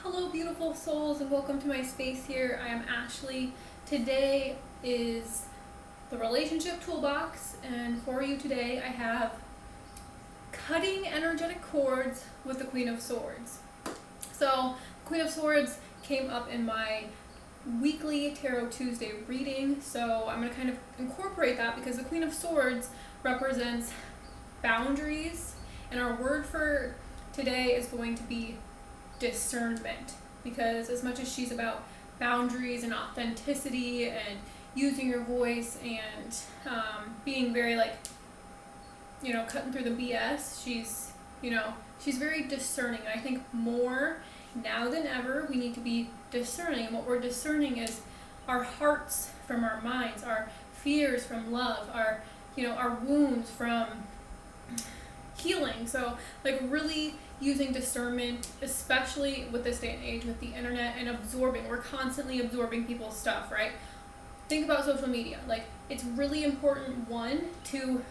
Hello beautiful souls and welcome to my space here. I am Ashley. Today is the relationship toolbox, and for you today I have cutting energetic cords with the Queen of Swords. So Queen of Swords came up in my weekly Tarot Tuesday reading, so I'm going to kind of incorporate that because the Queen of Swords represents boundaries, and our word for today is going to be discernment, because as much as she's about boundaries and authenticity and using your voice and being very cutting through the BS, she's very discerning. And I think more now than ever we need to be discerning, and what we're discerning is our hearts from our minds, our fears from love, our wounds from healing. So really using discernment, especially with this day and age with the internet and absorbing. We're constantly absorbing people's stuff, right? Think about social media. It's really important, one, to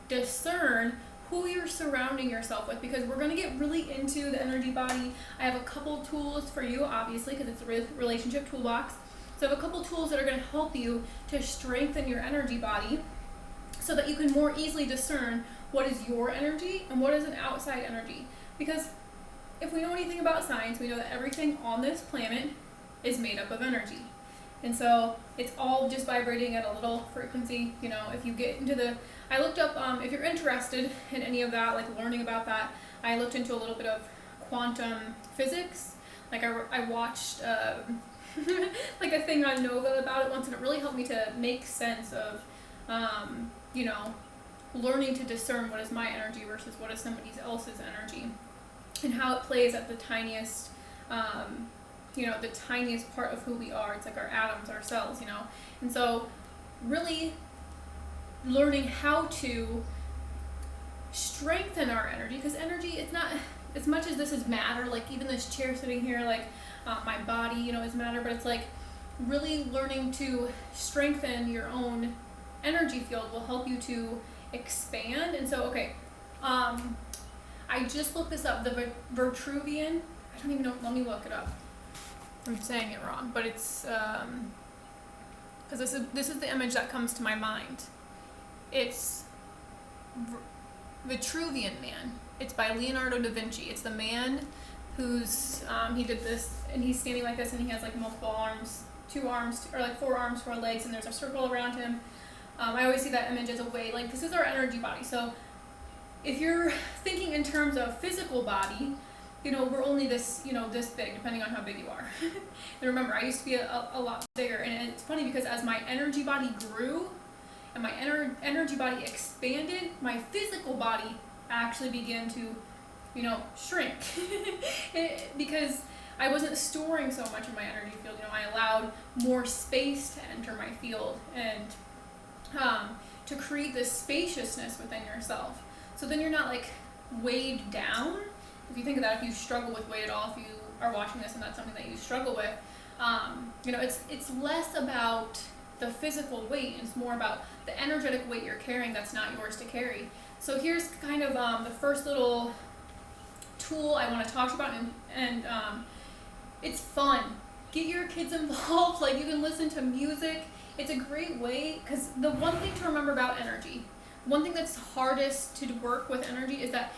discern who you're surrounding yourself with, because we're going to get really into the energy body. I have a couple tools for you, obviously, because it's a relationship toolbox. So I have a couple tools that are going to help you to strengthen your energy body so that you can more easily discern what is your energy and what is an outside energy. Because if we know anything about science, we know that everything on this planet is made up of energy. And so it's all just vibrating at a little frequency. If you get into I looked up, if you're interested in any of that, learning about that, I looked into a little bit of quantum physics. I watched a thing on Nova about it once, and it really helped me to make sense of, learning to discern what is my energy versus what is somebody else's energy, and how it plays at the tiniest, the tiniest part of who we are. It's like our atoms, our cells, And so really learning how to strengthen our energy, because energy, it's not, as much as this is matter, even this chair sitting here, my body, is matter, but it's really learning to strengthen your own energy field will help you to expand. And so, I just looked this up, the Vitruvian, I don't even know, let me look it up. I'm saying it wrong, but it's, because this is the image that comes to my mind. It's Vitruvian Man. It's by Leonardo da Vinci. It's the man who's, he did this, and he's standing like this, and he has multiple arms, 2 arms, or 4 arms, 4 legs, and there's a circle around him. I always see that image as a way, this is our energy body. So if you're thinking in terms of physical body, we're only this, this big, depending on how big you are. And remember, I used to be a lot bigger, and it's funny because as my energy body grew and my energy body expanded, my physical body actually began to, shrink. Because I wasn't storing so much of my energy field. I allowed more space to enter my field and to create this spaciousness within yourself. So then you're not weighed down. If you think of that, if you struggle with weight at all, if you are watching this and that's something that you struggle with, it's less about the physical weight, it's more about the energetic weight you're carrying that's not yours to carry. So here's kind of the first little tool I want to talk about, and it's fun. Get your kids involved. You can listen to music. It's a great way, because the one thing to remember about energy, one thing that's hardest to work with energy is that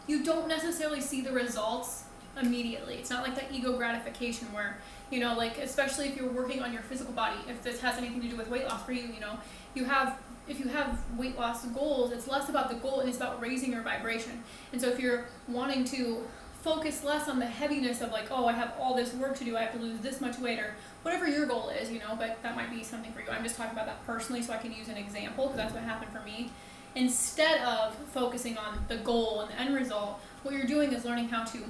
you don't necessarily see the results immediately. It's not like that ego gratification where, especially if you're working on your physical body, if this has anything to do with weight loss for you, if you have weight loss goals, it's less about the goal and it's about raising your vibration. And so if you're wanting to focus less on the heaviness of I have all this work to do, I have to lose this much weight, or whatever your goal is, but that might be something for you. I'm just talking about that personally so I can use an example, because that's what happened for me. Instead of focusing on the goal and the end result, what you're doing is learning how to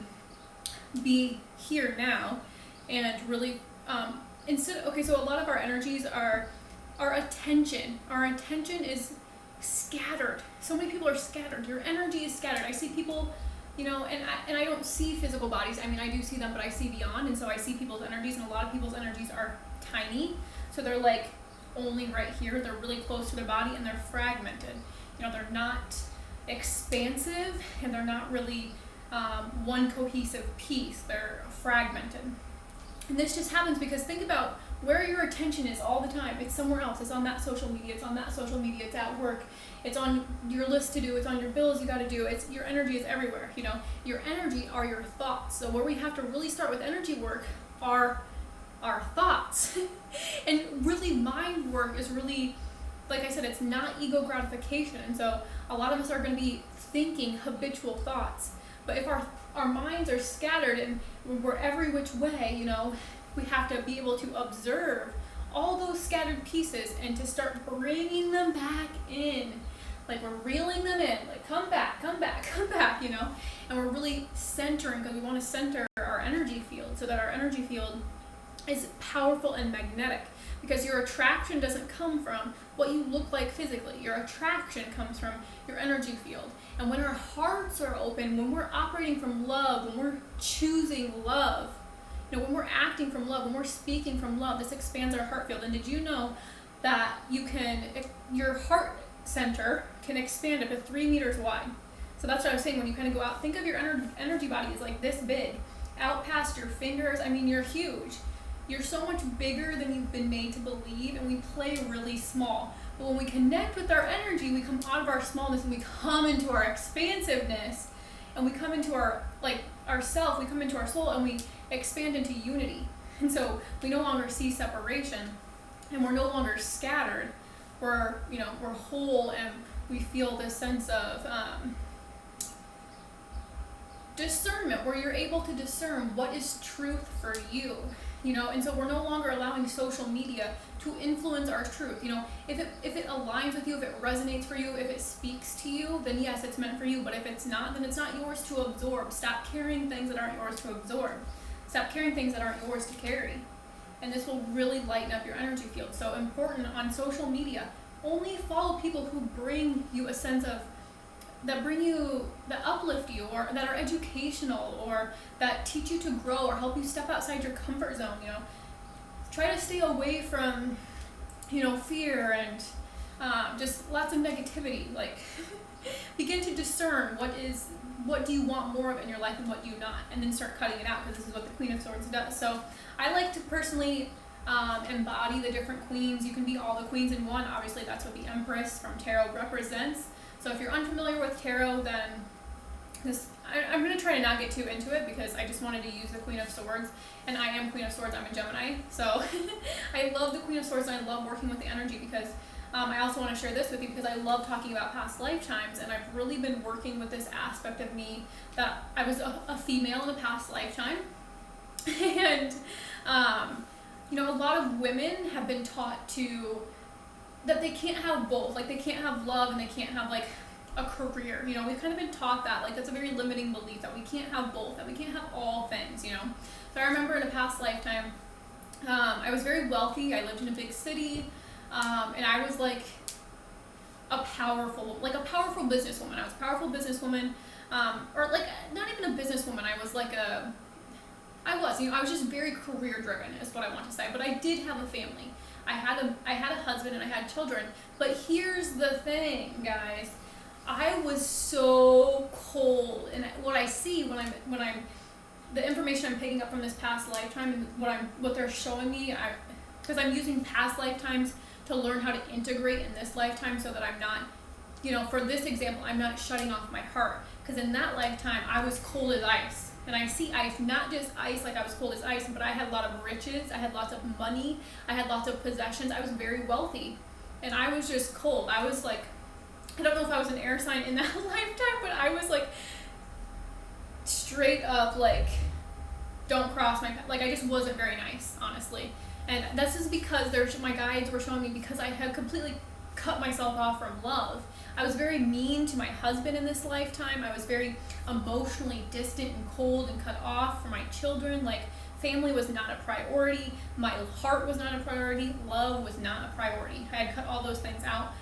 be here now, and really, so a lot of our energies are our attention. Our attention is scattered. So many people are scattered. Your energy is scattered. I see people, and I don't see physical bodies. I mean, I do see them, but I see beyond, and so I see people's energies, and a lot of people's energies are tiny. So they're only right here. They're really close to their body, and they're fragmented. They're not expansive, and they're not really one cohesive piece. They're fragmented. And this just happens because think about where your attention is all the time. It's somewhere else. It's on that social media. It's on that social media. It's at work. It's on your list to do. It's on your bills you got to do. It's your energy is everywhere. Your energy are your thoughts. So where we have to really start with energy work are our thoughts. And really mind work is really, like I said, it's not ego gratification. And so a lot of us are going to be thinking habitual thoughts. But if our minds are scattered and we're every which way, we have to be able to observe all those scattered pieces and to start bringing them back in. Like we're reeling them in, like come back, and we're really centering because we want to center our energy field so that our energy field is powerful and magnetic, because your attraction doesn't come from what you look like physically. Your attraction comes from your energy field. And when our hearts are open, when we're operating from love, when we're choosing love, when we're acting from love, when we're speaking from love, this expands our heart field. And did you know that your heart center can expand up to 3 meters wide? So that's what I was saying. When you kind of go out, think of your energy body is like this big, out past your fingers. I mean, you're huge. You're so much bigger than you've been made to believe, and we play really small. But when we connect with our energy, we come out of our smallness and we come into our expansiveness, and we come into our self, we come into our soul, and we expand into unity. And so we no longer see separation, and we're no longer scattered. We're whole, and we feel this sense of discernment, where you're able to discern what is truth for you. And so we're no longer allowing social media to influence our truth. If it aligns with you, if it resonates for you, if it speaks to you, then yes, it's meant for you. But if it's not, then it's not yours to absorb. Stop carrying things that aren't yours to absorb. Stop carrying things that aren't yours to carry. And this will really lighten up your energy field. So important on social media, only follow people who bring you a sense of, that uplift you, or that are educational, or that teach you to grow, or help you step outside your comfort zone. Try to stay away from, fear and just lots of negativity. Like, begin to discern what do you want more of in your life and what do you not, and then start cutting it out, because this is what the Queen of Swords does. So I like to personally embody the different queens. You can be all the queens in one. Obviously, that's what the Empress from Tarot represents. So if you're unfamiliar with tarot, then I'm going to try to not get too into it, because I just wanted to use the Queen of Swords, and I am Queen of Swords. I'm a Gemini, so I love the Queen of Swords, and I love working with the energy, because I also want to share this with you because I love talking about past lifetimes, and I've really been working with this aspect of me that I was a female in a past lifetime, and a lot of women have been taught that they can't have both. Like, they can't have love and they can't have a career. We've kind of been taught that, that's a very limiting belief, that we can't have both, that we can't have all things. So I remember in a past lifetime, I was very wealthy. I lived in a big city, and I was a powerful businesswoman. I was a powerful businesswoman, or not even a businesswoman. I was I was just very career driven, is what I want to say. But I did have a family. I had a husband and I had children. But here's the thing, guys. I was so cold, and what I see when I'm the information I'm picking up from this past lifetime, and what they're showing me, because I'm using past lifetimes to learn how to integrate in this lifetime, so that I'm not, for this example, I'm not shutting off my heart, because in that lifetime I was cold as ice. And I see ice, not just ice like I was cold as ice, but I had a lot of riches, I had lots of money, I had lots of possessions, I was very wealthy, and I was just cold. I was I don't know if I was an air sign in that lifetime, but I was straight up don't cross my path. I just wasn't very nice, honestly. And this is because my guides were showing me, because I had completely cut myself off from love. I was very mean to my husband in this lifetime. I was very emotionally distant and cold and cut off from my children. Family was not a priority. My heart was not a priority. Love was not a priority. I had cut all those things out.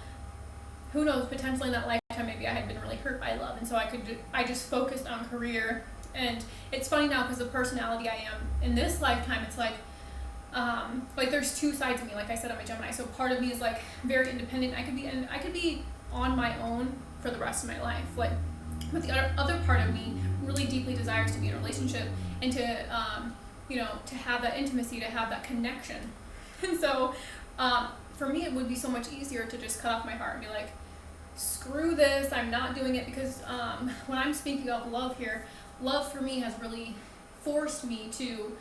Who knows, potentially in that lifetime, maybe I had been really hurt by love. And so I just focused on career. And it's funny now, because the personality I am in this lifetime, it's there's two sides of me. Like I said, I'm a Gemini. So part of me is very independent. I could be on my own for the rest of my life. But the other part of me really deeply desires to be in a relationship and to, to have that intimacy, to have that connection. And so for me, it would be so much easier to just cut off my heart and be like, screw this, I'm not doing it, because when I'm speaking of love here, love for me has really forced me to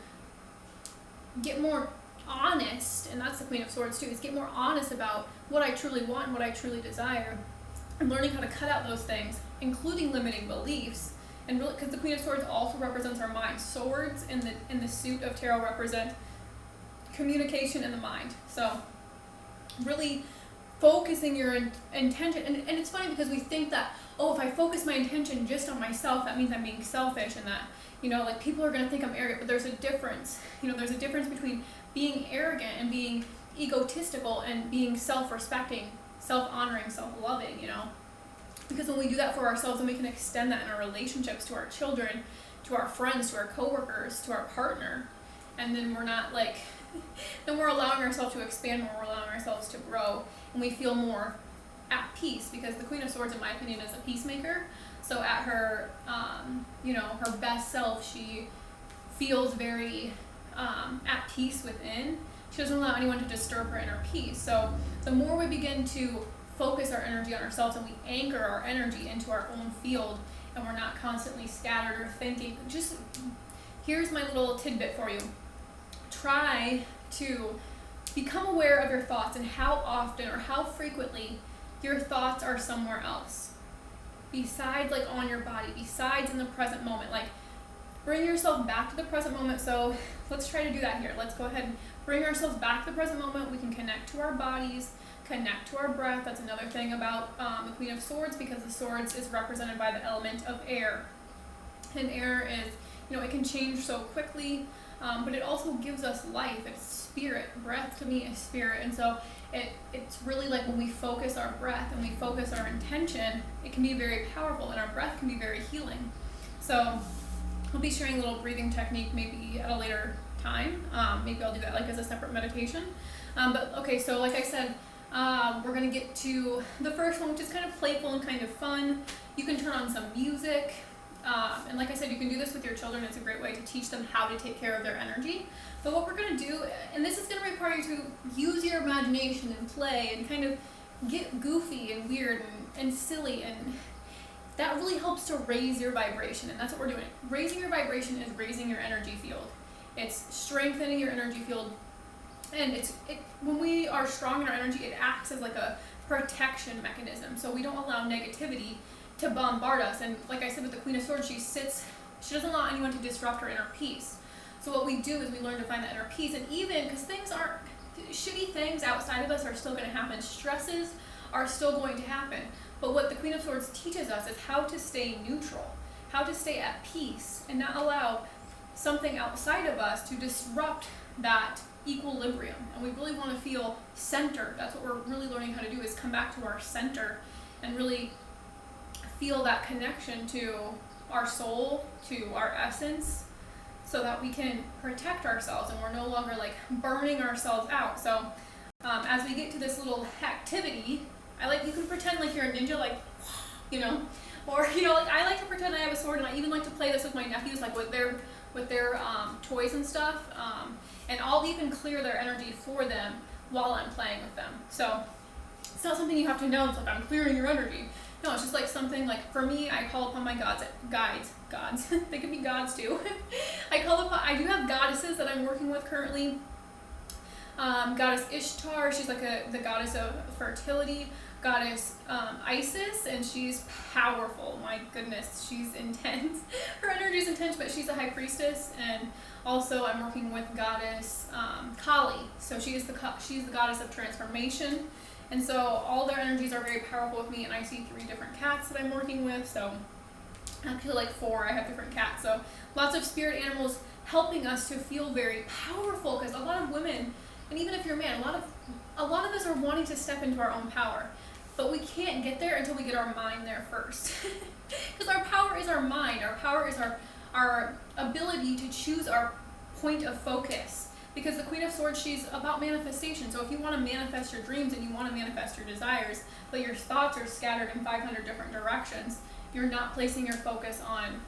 get more honest, and that's the Queen of Swords too, is get more honest about what I truly want and what I truly desire, and learning how to cut out those things, including limiting beliefs. And really, because the Queen of Swords also represents our mind. Swords in the suit of tarot represent communication in the mind. So really focusing your intention, and it's funny because we think that, oh, if I focus my intention just on myself, that means I'm being selfish, and that, like, people are going to think I'm arrogant. But there's a difference. There's a difference between being arrogant and being egotistical and being self-respecting, self-honoring, self-loving, because when we do that for ourselves, then we can extend that in our relationships, to our children, to our friends, to our coworkers, to our partner, and then we're not like, then we're allowing ourselves to expand more, we're allowing ourselves to grow, and we feel more at peace, because the Queen of Swords, in my opinion, is a peacemaker. So at her, her best self, she feels very at peace within. She doesn't allow anyone to disturb her inner peace. So the more we begin to focus our energy on ourselves, and we anchor our energy into our own field, and we're not constantly scattered or thinking, just, here's my little tidbit for you. Try to become aware of your thoughts and how often or how frequently your thoughts are somewhere else. Besides, like, on your body, besides in the present moment. Like, bring yourself back to the present moment. So let's try to do that here. Let's go ahead and bring ourselves back to the present moment. We can connect to our bodies, connect to our breath. That's another thing about the Queen of Swords, because the swords is represented by the element of air. And air is, it can change so quickly, but it also gives us life. It's spirit. Breath to me is spirit. And so it's really like when we focus our breath and we focus our intention, it can be very powerful, and our breath can be very healing. So I'll be sharing a little breathing technique maybe at a later time. Maybe I'll do that like as a separate meditation. But okay, so like I said, we're going to get to the first one, which is kind of playful and kind of fun. You can turn on some music. And like I said, you can do this with your children. It's a great way to teach them how to take care of their energy. But what we're going to do, and this is going to require you to use your imagination and play and kind of get goofy and weird and silly, and that really helps to raise your vibration. And that's what we're doing. Raising your vibration is raising your energy field. It's strengthening your energy field. And when we are strong in our energy, it acts as like a protection mechanism. So we don't allow negativity to bombard us. And like I said with the Queen of Swords, she doesn't allow anyone to disrupt her inner peace. So what we do is we learn to find that inner peace. And even, because shitty things outside of us are still going to happen, stresses are still going to happen. But what the Queen of Swords teaches us is how to stay neutral, how to stay at peace, and not allow something outside of us to disrupt that equilibrium. And we really want to feel centered. That's what we're really learning how to do, is come back to our center and really feel that connection to our soul, to our essence, so that we can protect ourselves and we're no longer like burning ourselves out. So as we get to this little activity, you can pretend like you're a ninja, like, or like I like to pretend I have a sword, and I even like to play this with my nephews, like with their toys and stuff, and I'll even clear their energy for them while I'm playing with them. So it's not something you have to know. It's like, I'm clearing your energy. No, it's just like something like, for me, I call upon my gods. They can be gods too. I do have goddesses that I'm working with currently. Goddess Ishtar, she's like the goddess of fertility. Goddess Isis, and she's powerful. My goodness, she's intense. Her energy is intense, but she's a high priestess. And also I'm working with Goddess Kali. So she's the goddess of transformation. And so all their energies are very powerful with me, and I see 3 different cats that I'm working with. So actually like 4, I have different cats. So lots of spirit animals helping us to feel very powerful, because a lot of women, and even if you're a man, a lot of us are wanting to step into our own power. But we can't get there until we get our mind there first. Because our power is our mind. Our power is our ability to choose our point of focus. Because the Queen of Swords, she's about manifestation. So if you want to manifest your dreams and you want to manifest your desires, but your thoughts are scattered in 500 different directions, you're not placing your focus on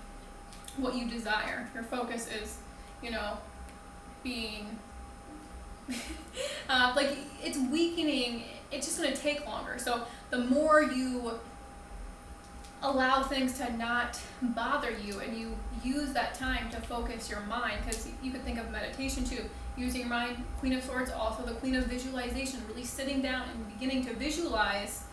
what you desire. Your focus is, being like, it's weakening. It's just going to take longer. So the more you allow things to not bother you, and you use that time to focus your mind, because you could think of meditation too, using your mind. Queen of Swords, also the Queen of Visualization, really sitting down and beginning to visualize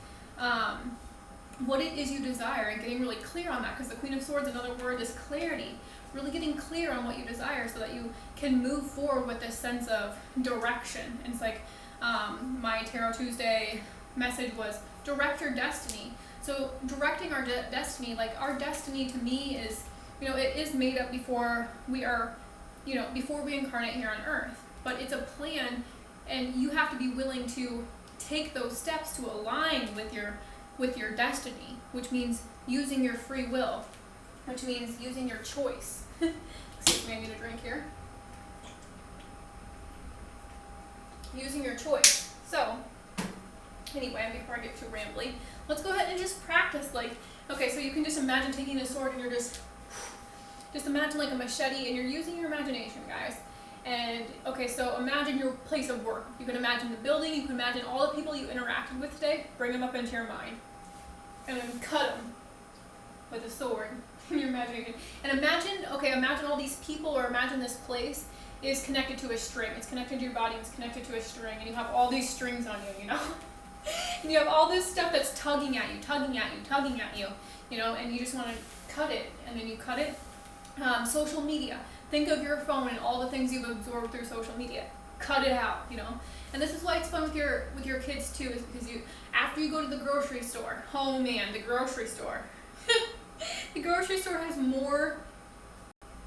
what it is you desire, and getting really clear on that, because the Queen of Swords, another word, is clarity. Really getting clear on what you desire so that you can move forward with this sense of direction. And it's like, my Tarot Tuesday message was direct your destiny. So directing our destiny, like, our destiny to me is, it is made up before we are, before we incarnate here on earth. But it's a plan, and you have to be willing to take those steps to align with your destiny, which means using your free will, which means using your choice. Excuse me, I need a drink here. Using your choice. So, anyway, before I get too rambly, let's go ahead and just practice. Like, okay, so you can just imagine taking a sword and you're just imagine like a machete, and you're using your imagination, guys. And okay, so imagine your place of work. You can imagine the building, you can imagine all the people you interacted with today, bring them up into your mind, and then cut them with a sword in your imagination. And imagine all these people, or imagine this place is connected to a string. It's connected to your body, it's connected to a string, and you have all these strings on you, and you have all this stuff that's tugging at you, and you just want to cut it, and then you cut it. Social media. Think of your phone and all the things you've absorbed through social media. Cut it out, And this is why it's fun with your kids too, is because after you go to the grocery store, oh man, the grocery store. The grocery store has more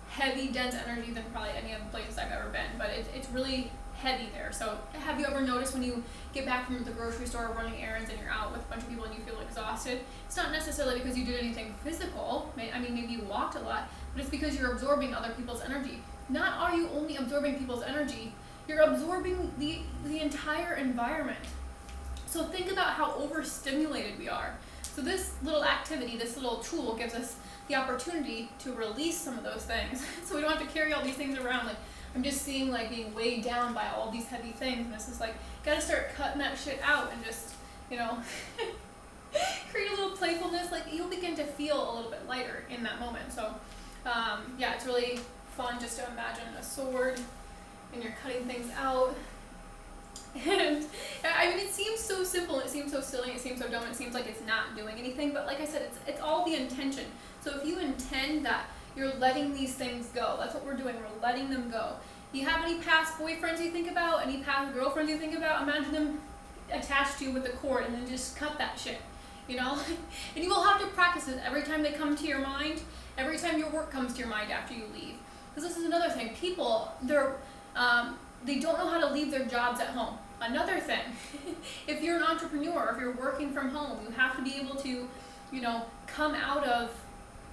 heavy, dense energy than probably any other places I've ever been, but it's really heavy there. So have you ever noticed when you get back from the grocery store running errands and you're out with a bunch of people and you feel exhausted? It's not necessarily because you did anything physical. Maybe you walked a lot, but it's because you're absorbing other people's energy. Not are you only absorbing people's energy, you're absorbing the entire environment. So think about how overstimulated we are. So this little activity, this little tool gives us the opportunity to release some of those things. So we don't have to carry all these things around. Like, I'm just seeing like being weighed down by all these heavy things, and it's just like, gotta start cutting that shit out and just, create a little playfulness. Like, you'll begin to feel a little bit lighter in that moment. So yeah, it's really fun just to imagine a sword and you're cutting things out. And it seems so simple, it seems so silly, it seems so dumb, it seems like it's not doing anything, but like I said, it's all the intention. So if you intend that you're letting these things go, that's what we're doing, we're letting them go. You have any past boyfriends you think about, any past girlfriends you think about, imagine them attached to you with a cord, and then just cut that shit, And you will have to practice it every time they come to your mind, every time your work comes to your mind after you leave. Because this is another thing, people, they don't know how to leave their jobs at home. Another thing, if you're an entrepreneur, if you're working from home, you have to be able to, come out of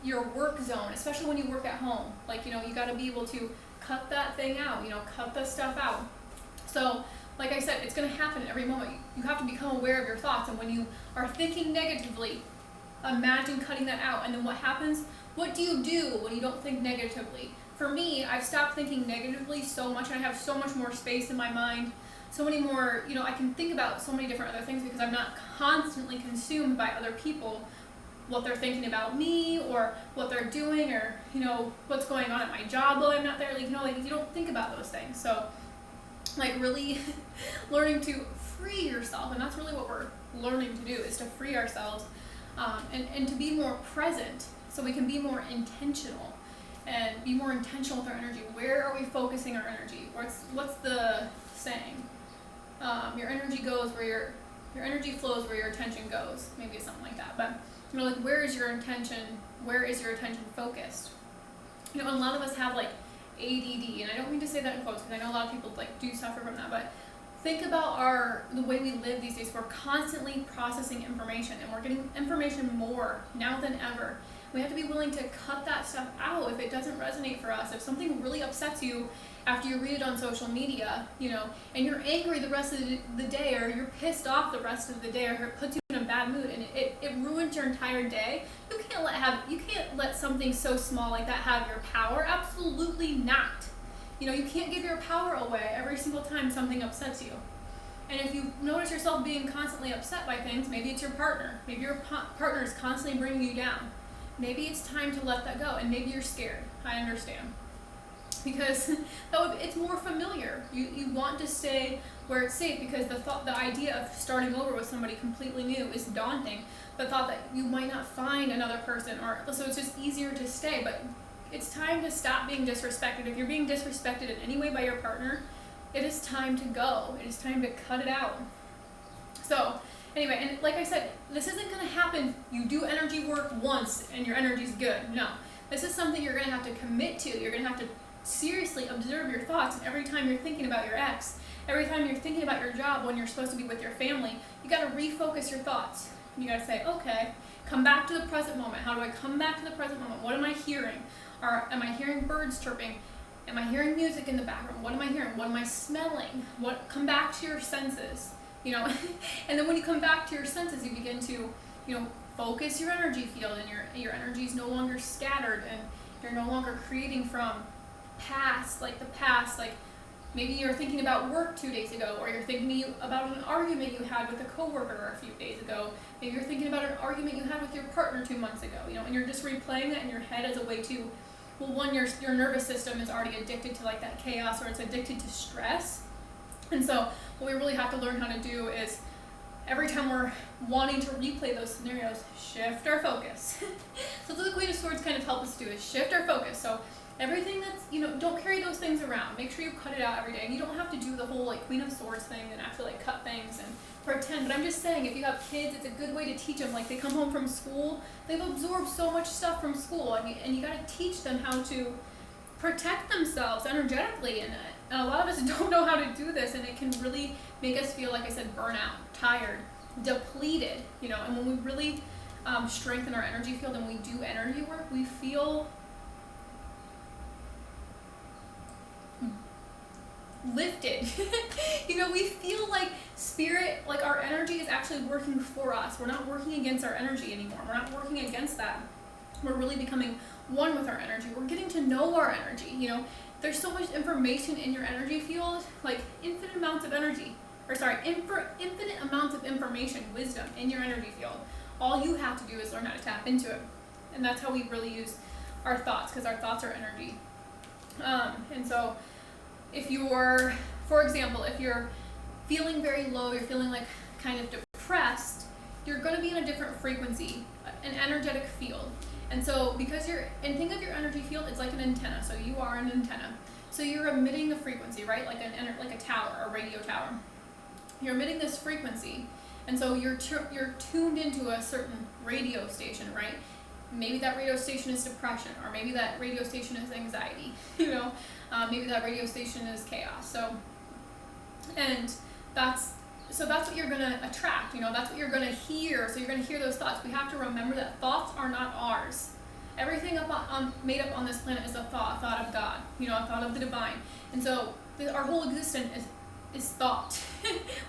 your work zone, especially when you work at home. Like, you got to be able to cut that thing out, cut the stuff out. So, like I said, it's going to happen every moment. You have to become aware of your thoughts, and when you are thinking negatively, imagine cutting that out. And then what happens? What do you do when you don't think negatively? For me, I've stopped thinking negatively so much, and I have so much more space in my mind, so many more, I can think about so many different other things because I'm not constantly consumed by other people, what they're thinking about me, or what they're doing, or, what's going on at my job while I'm not there. You don't think about those things. So, really learning to free yourself, and that's really what we're learning to do, is to free ourselves, and to be more present, so we can be more intentional, and be more intentional with our energy. Where are we focusing our energy? What's the saying? Your energy goes where your energy flows where your attention goes. Maybe it's something like that. But where is your intention? Where is your attention focused? A lot of us have ADD, and I don't mean to say that in quotes because I know a lot of people do suffer from that. But think about the way we live these days. We're constantly processing information, and we're getting information more now than ever. We have to be willing to cut that stuff out if it doesn't resonate for us. If something really upsets you after you read it on social media, and you're angry the rest of the day, or you're pissed off the rest of the day, or it puts you in a bad mood, and it ruins your entire day, you can't can't let something so small like that have your power. Absolutely not. You can't give your power away every single time something upsets you. And if you notice yourself being constantly upset by things, maybe it's your partner. Maybe your partner is constantly bringing you down. Maybe it's time to let that go, and maybe you're scared. I understand. Because it's more familiar. You want to stay where it's safe, because the idea of starting over with somebody completely new is daunting. The thought that you might not find another person, so it's just easier to stay. But it's time to stop being disrespected. If you're being disrespected in any way by your partner, it is time to go. It is time to cut it out. So anyway, and like I said, this isn't going to happen. You do energy work once and your energy's good. No, this is something you're going to have to commit to. You're going to have to seriously observe your thoughts. And every time you're thinking about your ex, every time you're thinking about your job when you're supposed to be with your family, you got to refocus your thoughts. You got to say, okay, come back to the present moment. How do I come back to the present moment? What am I hearing? Or am I hearing birds chirping? Am I hearing music in the background? What am I hearing? What am I smelling? Come back to your senses, And then when you come back to your senses, you begin to, focus your energy field, and your energy is no longer scattered, and you're no longer creating from the past, like maybe you're thinking about work 2 days ago, or you're thinking about an argument you had with a coworker a few days ago. Maybe you're thinking about an argument you had with your partner 2 months ago, and you're just replaying that in your head as a way to, well, one, your nervous system is already addicted to like that chaos, or it's addicted to stress. And so what we really have to learn how to do is, every time we're wanting to replay those scenarios, shift our focus. So that's what the Queen of Swords kind of help us do, is shift our focus. So everything that's, don't carry those things around. Make sure you cut it out every day. And you don't have to do the whole like Queen of Swords thing and actually like cut things and pretend. But I'm just saying, if you have kids, it's a good way to teach them. Like, they come home from school, they've absorbed so much stuff from school, and you got to teach them how to protect themselves energetically. And a lot of us don't know how to do this, and it can really make us feel, like I said, burnout, tired, depleted. And when we really strengthen our energy field and we do energy work, we feel lifted. We feel like spirit, like our energy is actually working for us. We're not working against our energy anymore. We're not working against that. We're really becoming one with our energy. We're getting to know our energy. There's so much information in your energy field, like infinite amounts of information, wisdom in your energy field. All you have to do is learn how to tap into it. And that's how we really use our thoughts, because our thoughts are energy. And so for example, if you're feeling very low, you're feeling like kind of depressed, you're going to be in a different frequency, an energetic field. And so think of your energy field, it's like an antenna. So you are an antenna. So you're emitting a frequency, right? Like a tower, a radio tower. You're emitting this frequency. And so you're tuned into a certain radio station, right? Maybe that radio station is depression, or maybe that radio station is anxiety, maybe that radio station is chaos. So that's what you're going to attract, that's what you're going to hear. So you're going to hear those thoughts. We have to remember that thoughts are not ours. Everything made up on this planet is a thought of God, a thought of the divine. And so our whole existence is thought.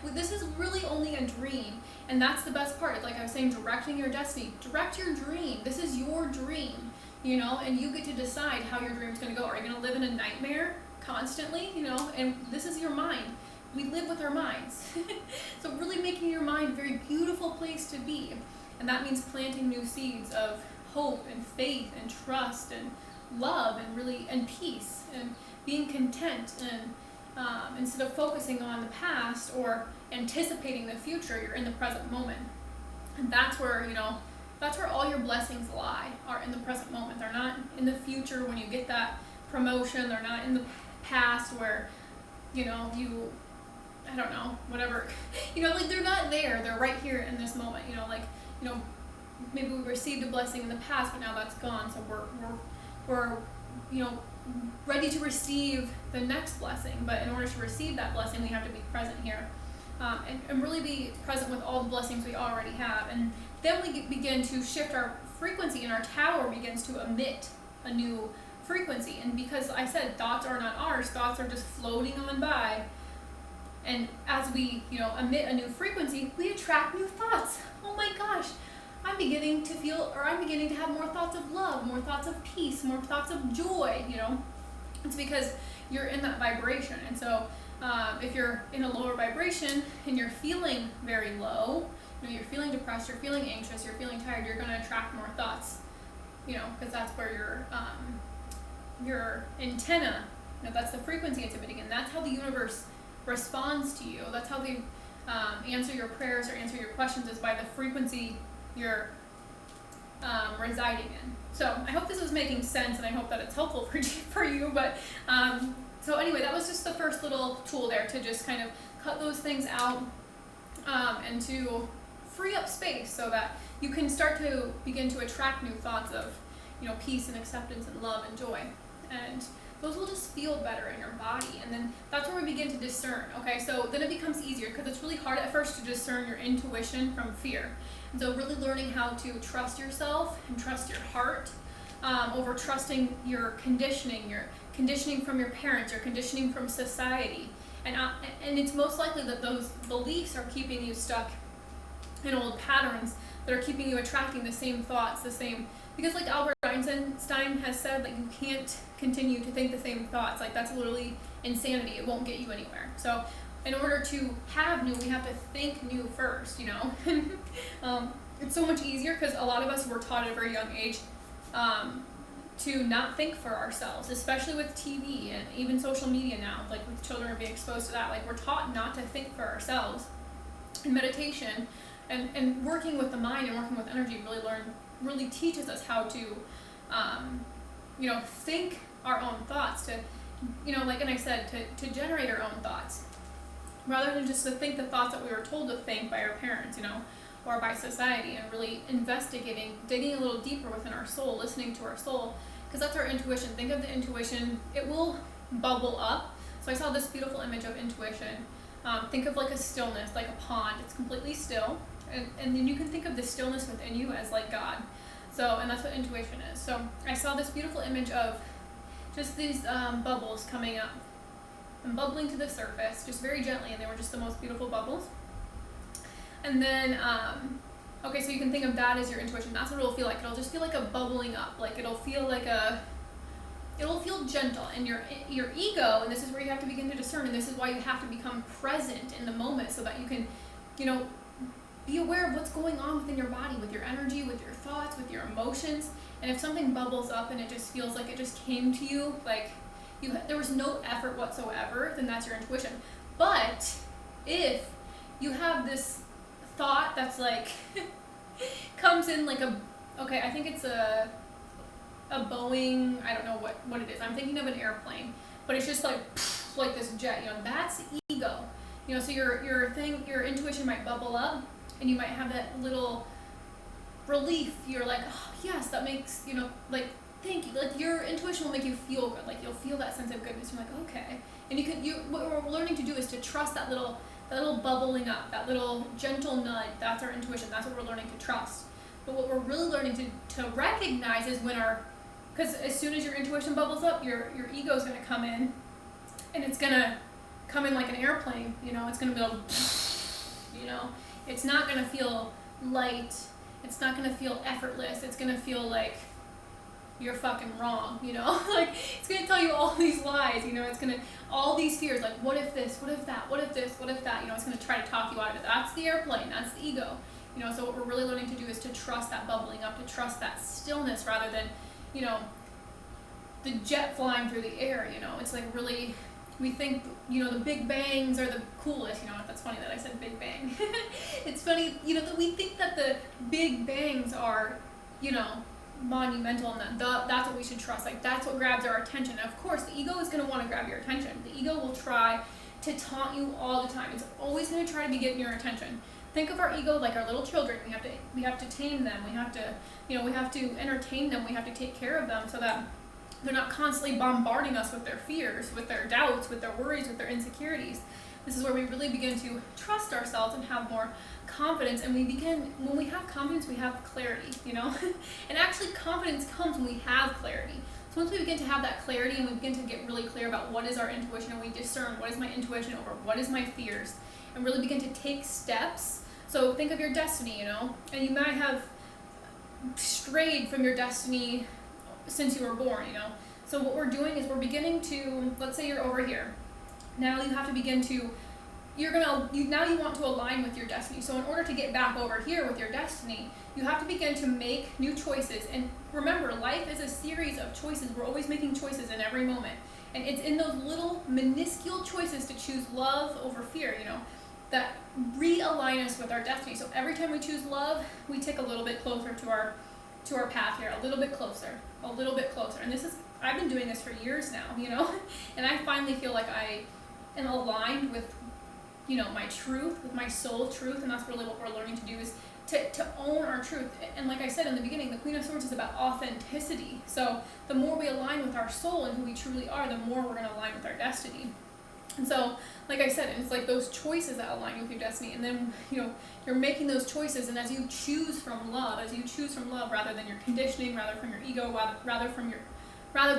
This is really only a dream. And that's the best part. It's like I was saying, directing your destiny. Direct your dream. This is your dream, and you get to decide how your dream's going to go. Are you going to live in a nightmare constantly, and this is your mind. We live with our minds. So really making your mind a very beautiful place to be. And that means planting new seeds of hope and faith and trust and love and peace and being content, and instead of focusing on the past or anticipating the future, you're in the present moment. And that's where all your blessings lie, are in the present moment. They're not in the future when you get that promotion. They're not in the past where I don't know, whatever. Like, they're not there. They're right here in this moment. Maybe we received a blessing in the past, but now that's gone. So we're ready to receive the next blessing. But in order to receive that blessing, we have to be present here, and really be present with all the blessings we already have. And then we begin to shift our frequency, and our tower begins to emit a new frequency. And because I said thoughts are not ours, thoughts are just floating on by. And as we, emit a new frequency, we attract new thoughts. Oh my gosh, I'm beginning to feel, or I'm beginning to have more thoughts of love, more thoughts of peace, more thoughts of joy, you know. It's because you're in that vibration. And so if you're in a lower vibration and you're feeling very low, you know, you're feeling depressed, you're feeling anxious, you're feeling tired, you're going to attract more thoughts, you know, because that's where your antenna, you know, that's the frequency it's emitting, and that's how the universe responds to you. That's how they answer your prayers or answer your questions, is by the frequency you're residing in. So I hope this is making sense, and I hope that it's helpful for you. But so anyway, that was just the first little tool there to just kind of cut those things out and to free up space so that you can start to begin to attract new thoughts of, you know, peace and acceptance and love and joy. And those will just feel better in your body. And then that's where we begin to discern. Okay, so then it becomes easier, because it's really hard at first to discern your intuition from fear. And so really learning how to trust yourself and trust your heart over trusting your conditioning from your parents, your conditioning from society. And it's most likely that those beliefs are keeping you stuck in old patterns that are keeping you attracting the same thoughts, because like Albert Einstein has said, like, you can't continue to think the same thoughts. Like, that's literally insanity. It won't get you anywhere. So in order to have new, we have to think new first, you know. It's so much easier because a lot of us were taught at a very young age to not think for ourselves, especially with TV and even social media now. Like, with children are being exposed to that. Like, we're taught not to think for ourselves. And meditation and working with the mind and working with energy really teaches us how to, you know, think our own thoughts, to, you know, like, and I said, to generate our own thoughts, rather than just to think the thoughts that we were told to think by our parents, you know, or by society, and really investigating, digging a little deeper within our soul, listening to our soul, because that's our intuition. Think of the intuition, it will bubble up. So I saw this beautiful image of intuition. Think of like a stillness, like a pond. It's completely still. And then you can think of the stillness within you as like God. So, and that's what intuition is. So I saw this beautiful image of just these bubbles coming up and bubbling to the surface, just very gently, and they were just the most beautiful bubbles. And then, okay, so you can think of that as your intuition. That's what it'll feel like. It'll just feel like a bubbling up. Like, it'll feel like it'll feel gentle. And your ego, and this is where you have to begin to discern, and this is why you have to become present in the moment, so that you can, you know, be aware of what's going on within your body, with your energy, with your thoughts, with your emotions. And if something bubbles up and it just feels like it just came to you, like there was no effort whatsoever, then that's your intuition. But if you have this thought that's like comes in like I think it's a Boeing, I don't know what it is. I'm thinking of an airplane, but it's just like this jet, you know, that's ego. You know, so your intuition might bubble up, and you might have that little relief. You're like, oh yes, that makes, you know, like, thank you. Like, your intuition will make you feel good. Like, you'll feel that sense of goodness. You're like, okay. And what we're learning to do is to trust that little bubbling up, that little gentle nudge. That's our intuition. That's what we're learning to trust. But what we're really learning to recognize is because as soon as your intuition bubbles up, your ego is going to come in, and it's going to come in like an airplane, you know. It's going to go, you know. It's not going to feel light. It's not going to feel effortless. It's going to feel like you're fucking wrong, you know. Like, it's going to tell you all these lies, you know. It's going to, all these fears, like, what if this, what if that, what if this, what if that, you know. It's going to try to talk you out of it. That's the airplane. That's the ego, you know. So what we're really learning to do is to trust that bubbling up, to trust that stillness, rather than, you know, the jet flying through the air, you know. It's like, really, we think, you know, the big bangs are the coolest, you know. That's funny that I said big bang. It's funny, you know, that we think that the big bangs are, you know, monumental, and that's what we should trust. Like, that's what grabs our attention. And of course, the ego is going to want to grab your attention. The ego will try to taunt you all the time. It's always going to try to be getting your attention. Think of our ego like our little children. We have to tame them. We have to, you know, we have to entertain them. We have to take care of them so that they're not constantly bombarding us with their fears, with their doubts, with their worries, with their insecurities. This is where we really begin to trust ourselves and have more confidence. And when we have confidence, we have clarity, you know. And actually, confidence comes when we have clarity. So once we begin to have that clarity, and we begin to get really clear about what is our intuition, and we discern what is my intuition over what is my fears, and really begin to take steps. So think of your destiny, you know, and you might have strayed from your destiny since you were born, you know. So what we're doing is we're beginning to, let's say you're over here. Now you have to begin to, now you want to align with your destiny. So in order to get back over here with your destiny, you have to begin to make new choices. And remember, life is a series of choices. We're always making choices in every moment. And it's in those little minuscule choices to choose love over fear, you know, that realign us with our destiny. So every time we choose love, we take a little bit closer to our path here, a little bit closer. And I've been doing this for years now, you know, and I finally feel like I am aligned with, you know, my truth, with my soul truth, and that's really what we're learning to do, is to own our truth. And like I said in the beginning, the Queen of Swords is about authenticity. So the more we align with our soul and who we truly are, the more we're going to align with our destiny. And so, like I said, it's like those choices that align with your destiny. And then, you know, you're making those choices, and as you choose from love, rather than your conditioning, rather from your ego, rather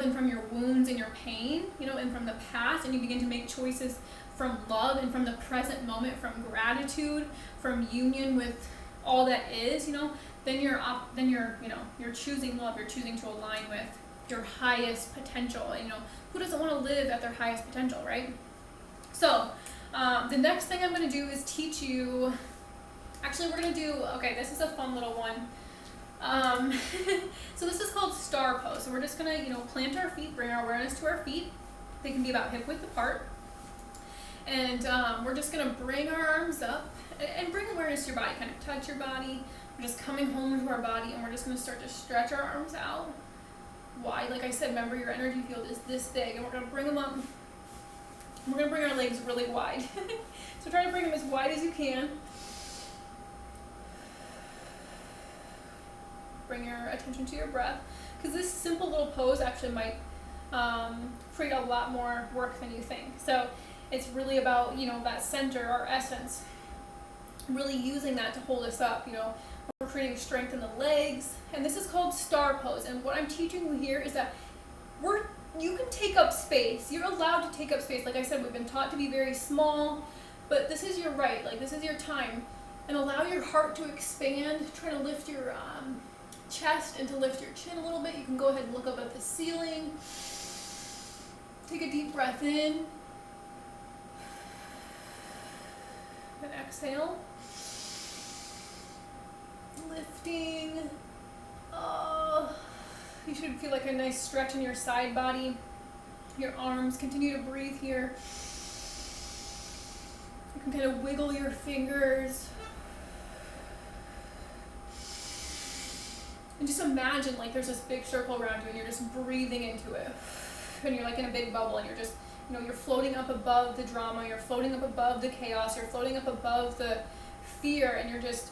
than from your wounds and your pain, you know, and from the past, and you begin to make choices from love and from the present moment, from gratitude, from union with all that is, you know, then you're choosing love. You're choosing to align with your highest potential. And, you know, who doesn't want to live at their highest potential, right? So the next thing I'm going to do is teach you. Actually, we're going to do. Okay, this is a fun little one. So this is called star pose. So we're just going to, you know, plant our feet, bring our awareness to our feet. They can be about hip width apart. And we're just going to bring our arms up and bring awareness to your body. Kind of touch your body. We're just coming home to our body, and we're just going to start to stretch our arms out wide. Like I said, remember, your energy field is this big, and we're going to bring them up. We're going to bring our legs really wide. So try to bring them as wide as you can. Bring your attention to your breath, because this simple little pose actually might create a lot more work than you think. So it's really about, you know, that center, our essence, really using that to hold us up. You know, we're creating strength in the legs, and this is called star pose. And what I'm teaching you here is that you can take up space. You're allowed to take up space. Like I said, we've been taught to be very small, but this is your right. Like, this is your time. And allow your heart to expand. Try to lift your chest and to lift your chin a little bit. You can go ahead and look up at the ceiling. Take a deep breath in. And exhale. Lifting. You should feel like a nice stretch in your side body. Your arms. Continue to breathe here. You can kind of wiggle your fingers. And just imagine like there's this big circle around you, and you're just breathing into it. And you're like in a big bubble, and you're just, you know, you're floating up above the drama, you're floating up above the chaos, you're floating up above the fear, and you're just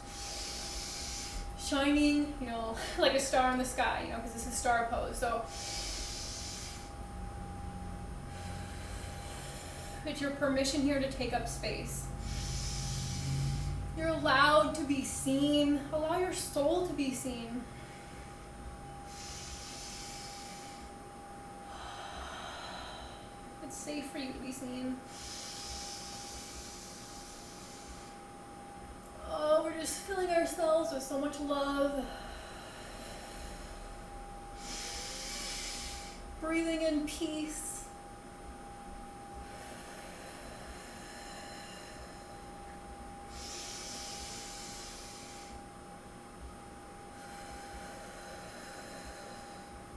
shining, you know, like a star in the sky, you know, because it's a star pose. So it's your permission here to take up space. You're allowed to be seen. Allow your soul to be seen. It's safe for you to be seen. Oh, we're just filling ourselves with so much love. Breathing in peace.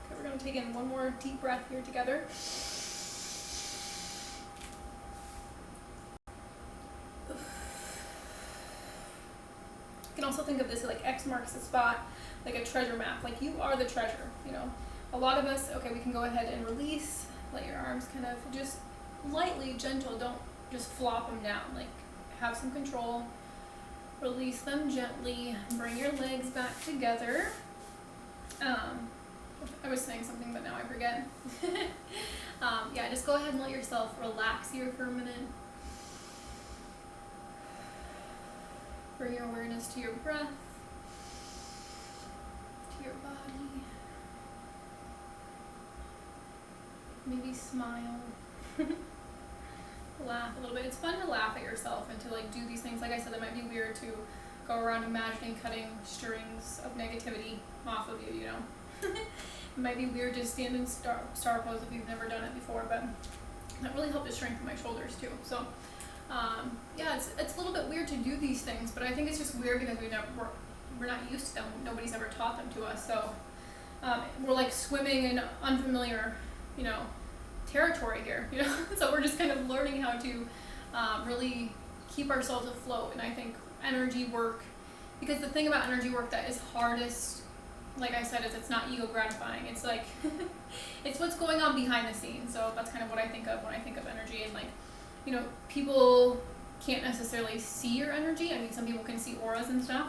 Okay, we're going to take in one more deep breath here together. You can also think of this like X marks the spot, like a treasure map. Like, you are the treasure, you know. A lot of us, okay, we can go ahead and release. Let your arms kind of just lightly, gentle, don't just flop them down. Like, have some control. Release them gently. Bring your legs back together. I was saying something, but now I forget. Yeah, just go ahead and let yourself relax here for a minute. Bring your awareness to your breath, to your body. Maybe smile. Laugh a little bit. It's fun to laugh at yourself and to like do these things. Like I said, that might be weird to go around imagining cutting strings of negativity off of you, you know. It might be weird to stand in star pose if you've never done it before, but that really helped to strengthen my shoulders too. So yeah, it's a little bit weird to do these things, but I think it's just weird because we're not used to them. Nobody's ever taught them to us. So we're like swimming in unfamiliar, you know, territory here, you know. So we're just kind of learning how to really keep ourselves afloat. And I think energy work, because the thing about energy work that is hardest, like I said, is it's not ego gratifying. It's like it's what's going on behind the scenes. So that's kind of what I think of when I think of energy. And like, you know, people can't necessarily see your energy. I mean, some people can see auras and stuff,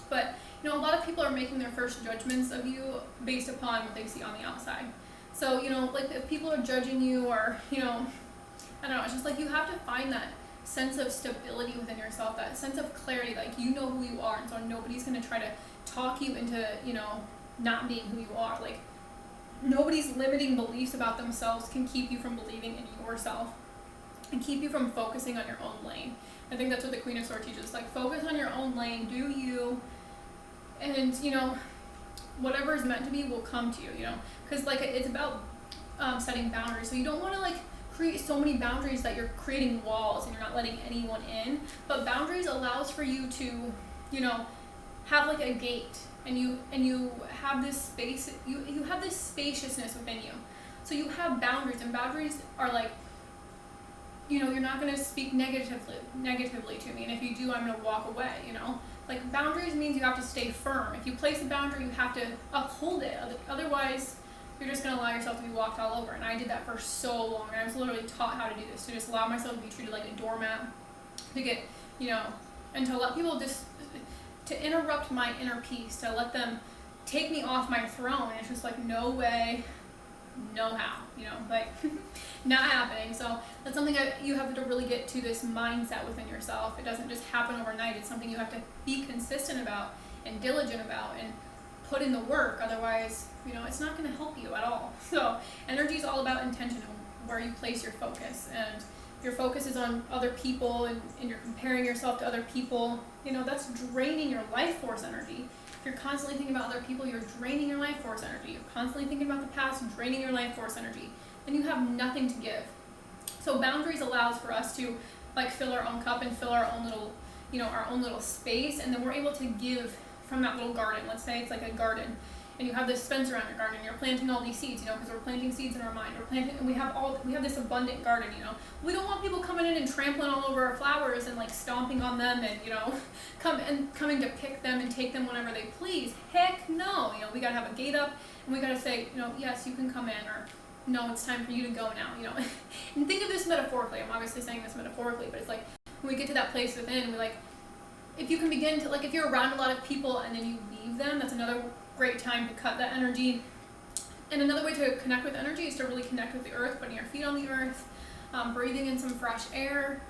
but you know, a lot of people are making their first judgments of you based upon what they see on the outside. So, you know, like if people are judging you, or, you know, I don't know, it's just like you have to find that sense of stability within yourself, that sense of clarity, like you know who you are, and so nobody's going to try to talk you into, you know, not being who you are. Like nobody's limiting beliefs about themselves can keep you from believing in yourself and keep you from focusing on your own lane. I think that's what the Queen of Swords teaches, like focus on your own lane, do you, and you know, whatever is meant to be will come to you, you know, because like it's about setting boundaries. So you don't want to like create so many boundaries that you're creating walls and you're not letting anyone in, but boundaries allows for you to, you know, have like a gate, and you have this space, you have this spaciousness within you. So you have boundaries, and boundaries are like, you know, you're not going to speak negatively to me, and if you do, I'm going to walk away, you know. Like boundaries means you have to stay firm. If you place a boundary, you have to uphold it. Otherwise, you're just going to allow yourself to be walked all over. And I did that for so long. And I was literally taught how to do this, to just allow myself to be treated like a doormat, to get, you know, and to let people just, to interrupt my inner peace, to let them take me off my throne. And it's just like, no way, no how, you know, like not happening. So that's something that you have to really get to, this mindset within yourself. It doesn't just happen overnight. It's something you have to be consistent about and diligent about and put in the work. Otherwise, you know, it's not going to help you at all. So energy is all about intention and where you place your focus. And if your focus is on other people and you're comparing yourself to other people, you know, that's draining your life force energy. If you're constantly thinking about other people, you're draining your life force energy. You're constantly thinking about the past, draining your life force energy. Then you have nothing to give. So boundaries allows for us to like fill our own cup and fill our own little, you know, our own little space, and then we're able to give from that little garden. Let's say it's like a garden, and you have this fence around your garden, and you're planting all these seeds, you know, because we're planting seeds in our mind. We're planting, and we have this abundant garden, you know. We don't want people coming in and trampling all over our flowers and like stomping on them and, you know, coming to pick them and take them whenever they please. Heck no, you know, we gotta have a gate up, and we gotta say, you know, yes, you can come in, or no, it's time for you to go now, you know. And think of this metaphorically. I'm obviously saying this metaphorically, but it's like when we get to that place within, we like, if you can begin to, like, if you're around a lot of people and then you leave them, that's another great time to cut that energy. And another way to connect with energy is to really connect with the earth, putting your feet on the earth, breathing in some fresh air,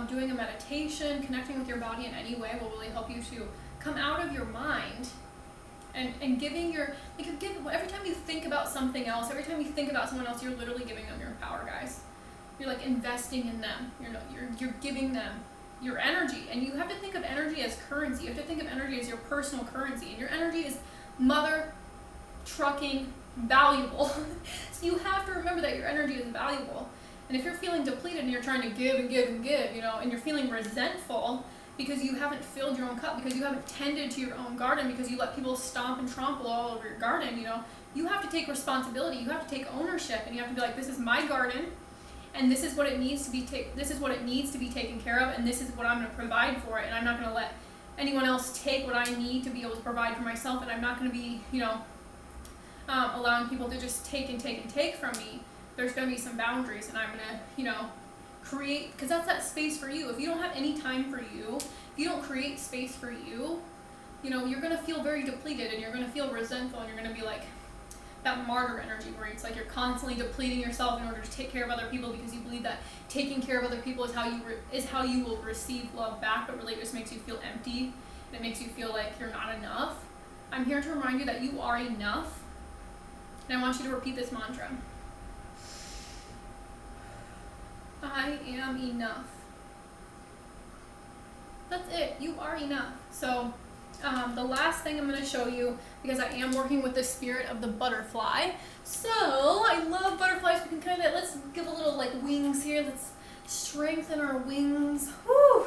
doing a meditation, connecting with your body in any way will really help you to come out of your mind and giving your, like, every time you think about something else, every time you think about someone else, you're literally giving them your power, guys. You're like investing in them. You're giving them your energy, and you have to think of energy as currency. You have to think of energy as your personal currency, and your energy is mother trucking valuable. So you have to remember that your energy is valuable. And if you're feeling depleted and you're trying to give and give and give, you know, and you're feeling resentful because you haven't filled your own cup, because you haven't tended to your own garden, because you let people stomp and trample all over your garden, you know, you have to take responsibility. You have to take ownership, and you have to be like, this is my garden, and this is what it needs to be taken care of, and this is what I'm going to provide for it, and I'm not going to let anyone else take what I need to be able to provide for myself, and I'm not going to be, you know, allowing people to just take and take and take from me. There's going to be some boundaries, and I'm going to, you know, create, because that's that space for you. If you don't have any time for you, if you don't create space for you, you know, you're going to feel very depleted, and you're going to feel resentful, and you're going to be like that martyr energy where it's like you're constantly depleting yourself in order to take care of other people, because you believe that taking care of other people is how you will receive love back, but really it just makes you feel empty, and it makes you feel like you're not enough. I'm here to remind you that you are enough, and I want you to repeat this mantra. I am enough. That's it. You are enough. So the last thing I'm going to show you, because I am working with the spirit of the butterfly. So I love butterflies. We can let's give a little like wings here. Let's strengthen our wings. Woo!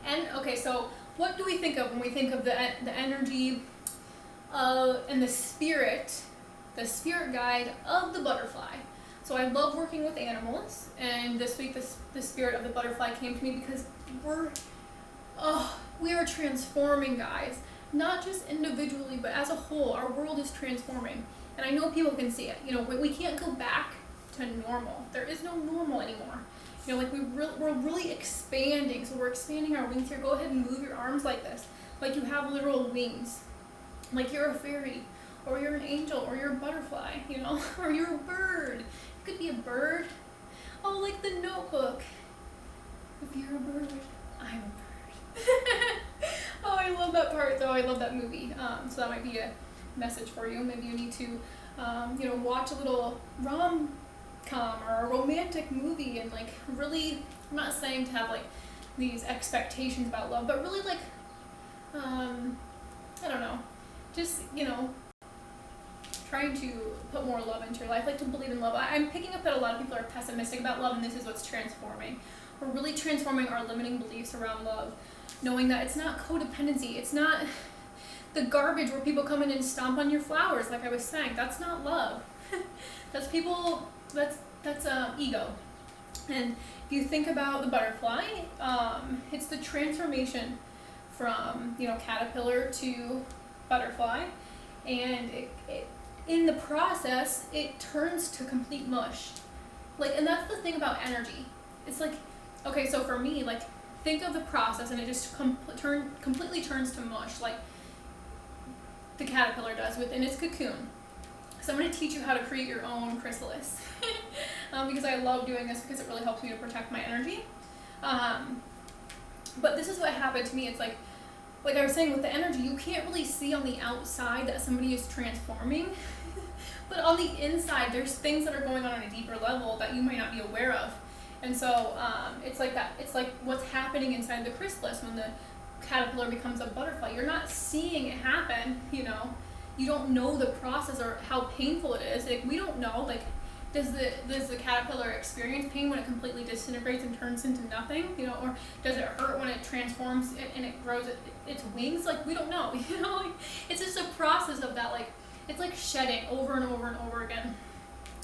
And okay, so what do we think of when we think of the energy and the spirit guide of the butterfly? So I love working with animals, and this week the spirit of the butterfly came to me because we are transforming, guys. Not just individually, but as a whole, our world is transforming. And I know people can see it. You know, we can't go back to normal. There is no normal anymore. You know, like we're really expanding. So we're expanding our wings here. Go ahead and move your arms like this. Like you have literal wings. Like you're a fairy, or you're an angel, or you're a butterfly, you know, or you're a bird. You could be a bird. Oh, like the Notebook. If you're a bird, I'm a bird. Oh, I love that part though. I love that movie. So that might be a message for you. Maybe you need to, watch a little rom-com or a romantic movie and like really, I'm not saying to have like these expectations about love, but really like, I don't know, just, trying to put more love into your life, like to believe in love. I'm picking up that a lot of people are pessimistic about love, and this is what's transforming. We're really transforming our limiting beliefs around love, knowing that it's not codependency. It's not the garbage where people come in and stomp on your flowers, like I was saying. That's not love. That's people, that's ego. And if you think about the butterfly, it's the transformation from, caterpillar to butterfly. And it in the process, it turns to complete mush. And that's the thing about energy. It's like, okay, so for me, like, think of the process and it just completely turns to mush, like the caterpillar does within its cocoon. So I'm going to teach you how to create your own chrysalis because I love doing this because it really helps me to protect my energy. But this is what happened to me. It's like I was saying with the energy, you can't really see on the outside that somebody is transforming. But on the inside, there's things that are going on a deeper level that you might not be aware of. And so it's like that. It's like what's happening inside the chrysalis when the caterpillar becomes a butterfly. You're not seeing it happen, You don't know the process or how painful it is. Like, we don't know. Like, does the caterpillar experience pain when it completely disintegrates and turns into nothing? Or does it hurt when it transforms and it grows its wings? Like, we don't know. Like, it's just a process of that. Like, it's like shedding over and over and over again.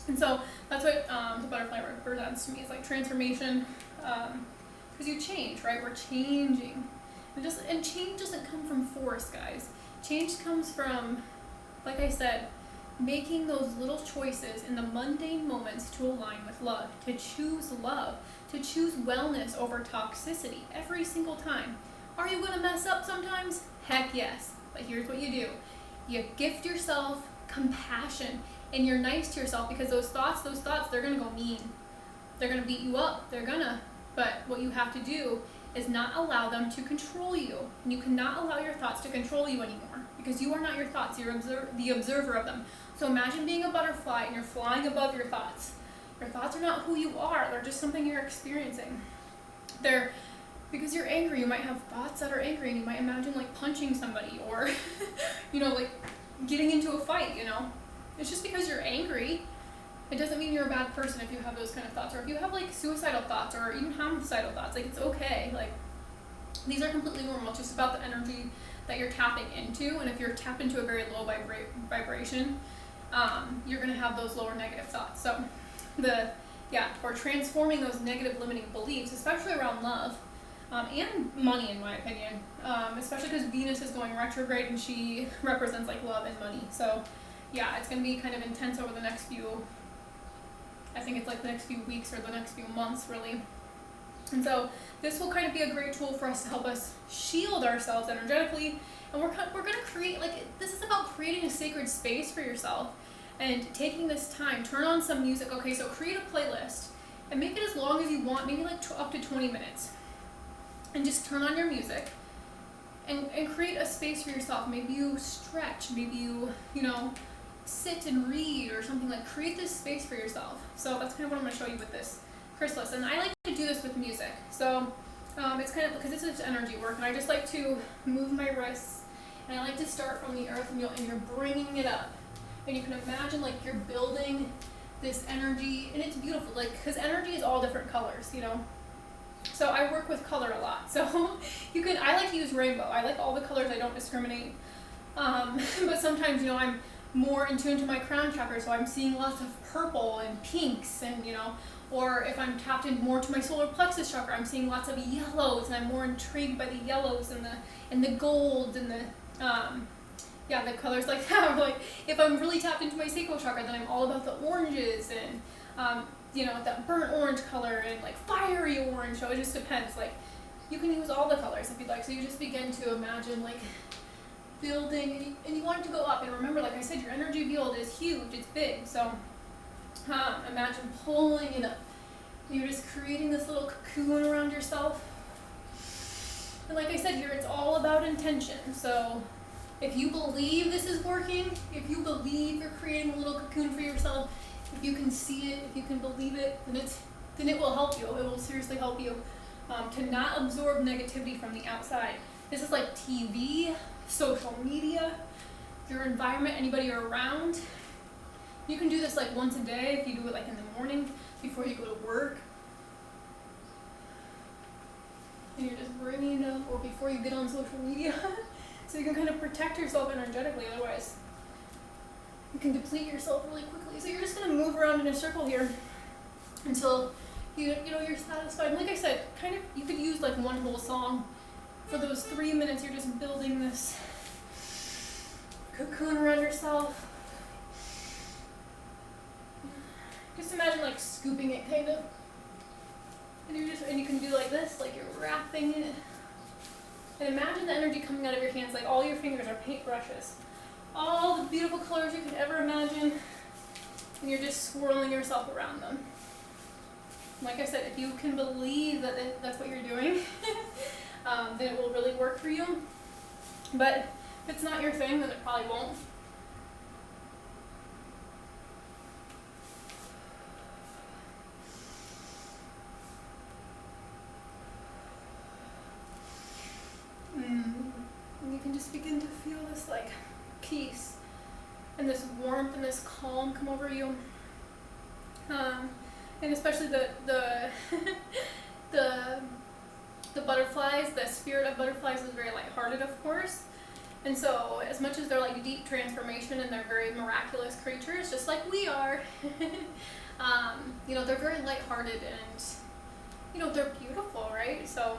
And so that's what the butterfly represents to me. It's like transformation, because you change, right? We're changing, and change doesn't come from force, guys. Change comes from, like I said, making those little choices in the mundane moments to align with love, to choose wellness over toxicity every single time. Are you going to mess up sometimes? Heck yes. But here's what you do. You gift yourself compassion, and you're nice to yourself, because those thoughts, they're going to go mean. They're going to beat you up. But what you have to do is not allow them to control you. And you cannot allow your thoughts to control you anymore, because you are not your thoughts. You're the observer of them. So imagine being a butterfly and you're flying above your thoughts. Your thoughts are not who you are. They're just something you're experiencing. Because you're angry, you might have thoughts that are angry, and you might imagine like punching somebody or, like getting into a fight, It's just because you're angry. It doesn't mean you're a bad person if you have those kind of thoughts, or if you have like suicidal thoughts or even homicidal thoughts. Like, it's okay. Like, these are completely normal. It's just about the energy that you're tapping into. And if you're tapped into a very low vibration, you're going to have those lower negative thoughts. So we're transforming those negative limiting beliefs, especially around love, and money, in my opinion, especially because Venus is going retrograde and she represents like love and money. So it's going to be kind of intense over the next few, I think it's like the next few weeks or the next few months, really. And so this will kind of be a great tool for us to help us shield ourselves energetically. And we're going to create, this is about creating a sacred space for yourself and taking this time. Turn on some music. Okay, so create a playlist and make it as long as you want, maybe like up to 20 minutes. And just turn on your music and create a space for yourself. Maybe you stretch, maybe you, sit and read or something. Like, create this space for yourself. So that's kind of what I'm going to show you with this chrysalis. And I like to do this with music. So It's kind of, because this is energy work, and I just like to move my wrists, and I like to start from the earth, and you're bringing it up. And you can imagine like you're building this energy, and it's beautiful, like, because energy is all different colors, you know. So I work with color a lot. So I like to use rainbow. I like all the colors, I don't discriminate. But sometimes, you know, I'm more in tune to my crown chakra, so I'm seeing lots of purple and pinks, and, you know, or if I'm tapped in more to my solar plexus chakra, I'm seeing lots of yellows, and I'm more intrigued by the yellows and the golds and the colors like that. Or like if I'm really tapped into my sacral chakra, then I'm all about the oranges and you know, that burnt orange color and like fiery orange. So it just depends. Like you can use all the colors if you'd like. So you just begin to imagine like building, and you want it to go up. And remember, like I said, your energy field is huge. It's big. So imagine pulling it up. You're just creating this little cocoon around yourself. And like I said here, it's all about intention. So if you believe this is working, if you believe you're creating a little cocoon for yourself, if you can see it, if you can believe it, then it will help you. It will seriously help you to not absorb negativity from the outside. This is like TV, social media, your environment, anybody you're around. You can do this like once a day if you do it like in the morning before you go to work. And you're just bringing it up, or before you get on social media. So you can kind of protect yourself energetically, otherwise you can deplete yourself really quickly. So you're just going to move around in a circle here until you're satisfied. And like I said, kind of you could use like one whole song. For those 3 minutes, you're just building this cocoon around yourself. Just imagine like scooping it, kind of. And you can do like this, like you're wrapping it. And imagine the energy coming out of your hands, like all your fingers are paintbrushes. All the beautiful colors you could ever imagine. And you're just swirling yourself around them. Like I said, if you can believe that that's what you're doing, then it will really work for you. But if it's not your thing, then it probably won't. And you can just begin to feel this like peace and this warmth and this calm come over you. And especially the butterflies, the spirit of butterflies is very lighthearted, of course. And so as much as they're like deep transformation and they're very miraculous creatures, just like we are, you know, they're very lighthearted and, you know, they're beautiful, right? So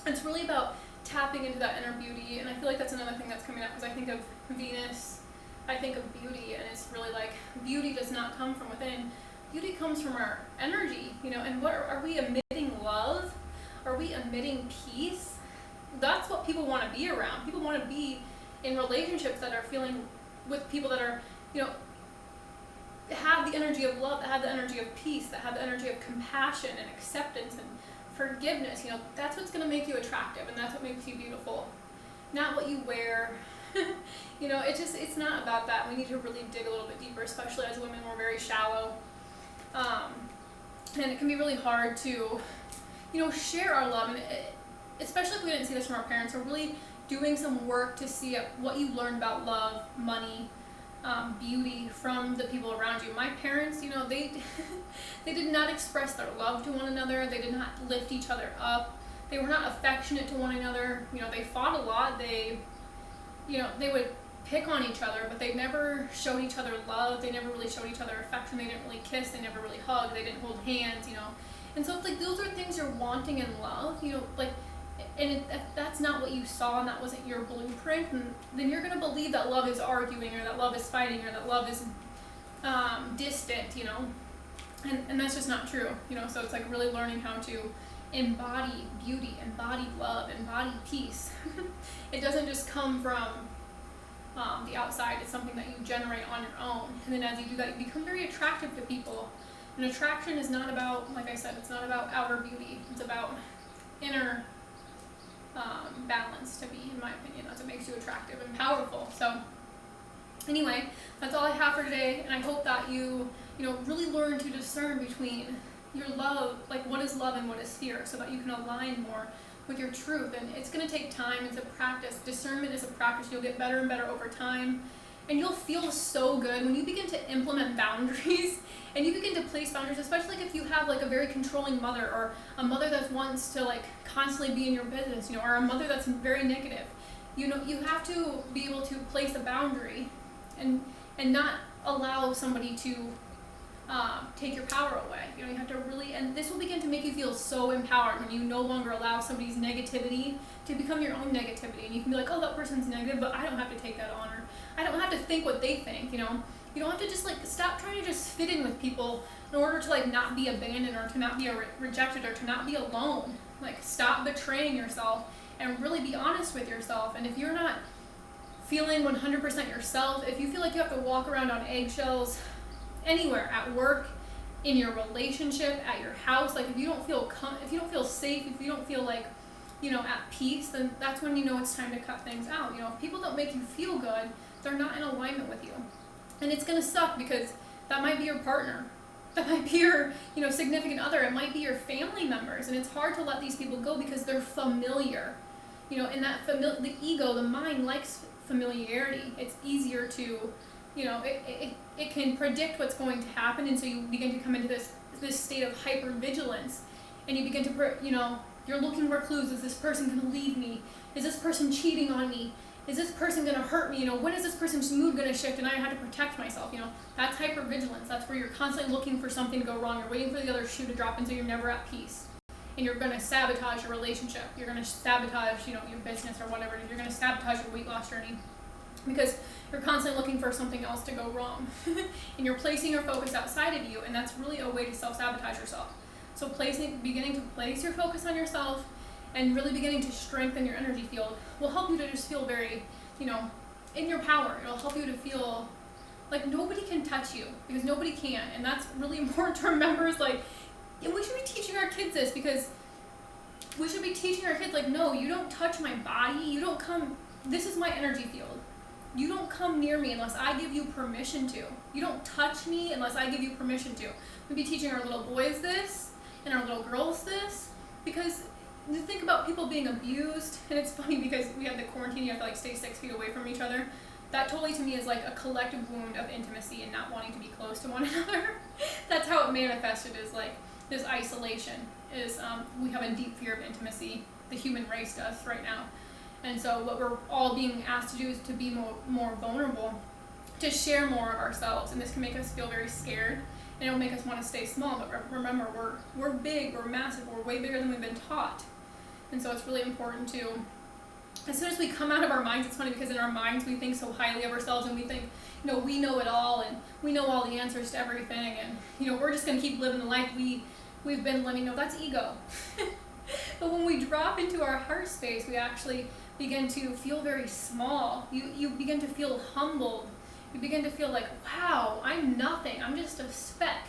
it's really about tapping into that inner beauty. And I feel like that's another thing that's coming up, because I think of Venus, I think of beauty, and it's really like beauty does not come from within. Beauty comes from our energy, you know. And what are we emitting? Love? Are we emitting peace? That's what people want to be around. People want to be in relationships that are feeling with people that are, you know, have the energy of love, that have the energy of peace, that have the energy of compassion and acceptance and forgiveness. You know, that's what's going to make you attractive, and that's what makes you beautiful. Not what you wear. You know, it's not about that. We need to really dig a little bit deeper, especially as women. We're very shallow. And it can be really hard to, you know, share our love. And especially if we didn't see this from our parents, we're really doing some work to see what you learned about love, money, beauty from the people around you. My parents, you know, they did not express their love to one another. They did not lift each other up. They were not affectionate to one another. You know, they fought a lot. They would pick on each other, but they never showed each other love. They never really showed each other affection. They didn't really kiss. They never really hugged. They didn't hold hands, you know. And so it's like those are things you're wanting in love, you know, like, and if that's not what you saw and that wasn't your blueprint, then you're going to believe that love is arguing, or that love is fighting, or that love is distant, you know. And that's just not true, you know. So it's like really learning how to embody beauty, embody love, embody peace. It doesn't just come from the outside. It's something that you generate on your own. And then as you do that, you become very attractive to people. And attraction is not about, like I said, it's not about outer beauty. It's about inner balance, to me, in my opinion. That's what makes you attractive and powerful. So anyway, that's all I have for today. And I hope that you really learn to discern between your love, like what is love and what is fear, so that you can align more with your truth. And it's going to take time. It's a practice. Discernment is a practice. You'll get better and better over time. And you'll feel so good when you begin to implement boundaries and you begin to place boundaries, especially like if you have like a very controlling mother, or a mother that wants to like constantly be in your business, or a mother that's very negative. You have to be able to place a boundary and not allow somebody to take your power away. You have to really, and this will begin to make you feel so empowered when you no longer allow somebody's negativity to become your own negativity. And you can be like, oh, that person's negative, but I don't have to take that on, or I don't have to think what they think. You don't have to just like stop trying to just fit in with people in order to like not be abandoned, or to not be rejected, or to not be alone. Like, stop betraying yourself and really be honest with yourself. And if you're not feeling 100% yourself, if you feel like you have to walk around on eggshells anywhere, at work, in your relationship, at your house, like if you don't feel safe, if you don't feel like at peace, then that's when it's time to cut things out. If people don't make you feel good, they're not in alignment with you. And it's going to suck, because that might be your partner, that might be your significant other, it might be your family members, and it's hard to let these people go because they're familiar. And that the ego, the mind likes familiarity. It's easier to it can predict what's going to happen, and so you begin to come into this state of hypervigilance, and you begin to you're looking for clues. Is this person going to leave me? Is this person cheating on me? Is this person going to hurt me? When is this person's mood going to shift and I have to protect myself? That's hypervigilance. That's where you're constantly looking for something to go wrong. You're waiting for the other shoe to drop, and so you're never at peace. And you're going to sabotage your relationship. You're going to sabotage your business or whatever it is. You're going to sabotage your weight loss journey, because you're constantly looking for something else to go wrong. And you're placing your focus outside of you, and that's really a way to self-sabotage yourself. So beginning to place your focus on yourself and really beginning to strengthen your energy field will help you to just feel very, in your power. It'll help you to feel like nobody can touch you, because nobody can. And that's really important to remember. Is like, and we should be teaching our kids this, because we should be teaching our kids, like, no, you don't touch my body. You don't come, this is my energy field. You don't come near me unless I give you permission to. You don't touch me unless I give you permission to. We'd be teaching our little boys this and our little girls this, because you think about people being abused, and it's funny because we have the quarantine, you have to like stay 6 feet away from each other. That totally to me is like a collective wound of intimacy and not wanting to be close to one another. That's how it manifested, is like this isolation, is we have a deep fear of intimacy. The human race does right now. And so what we're all being asked to do is to be more vulnerable, to share more of ourselves. And this can make us feel very scared, and it'll make us want to stay small. But remember, we're big, we're massive, we're way bigger than we've been taught. And so it's really important to, as soon as we come out of our minds, it's funny because in our minds we think so highly of ourselves, and we think, we know it all, and we know all the answers to everything, and we're just going to keep living the life we've been living. No, that's ego. But when we drop into our heart space, we actually begin to feel very small. You begin to feel humbled. You begin to feel like, wow, I'm nothing. I'm just a speck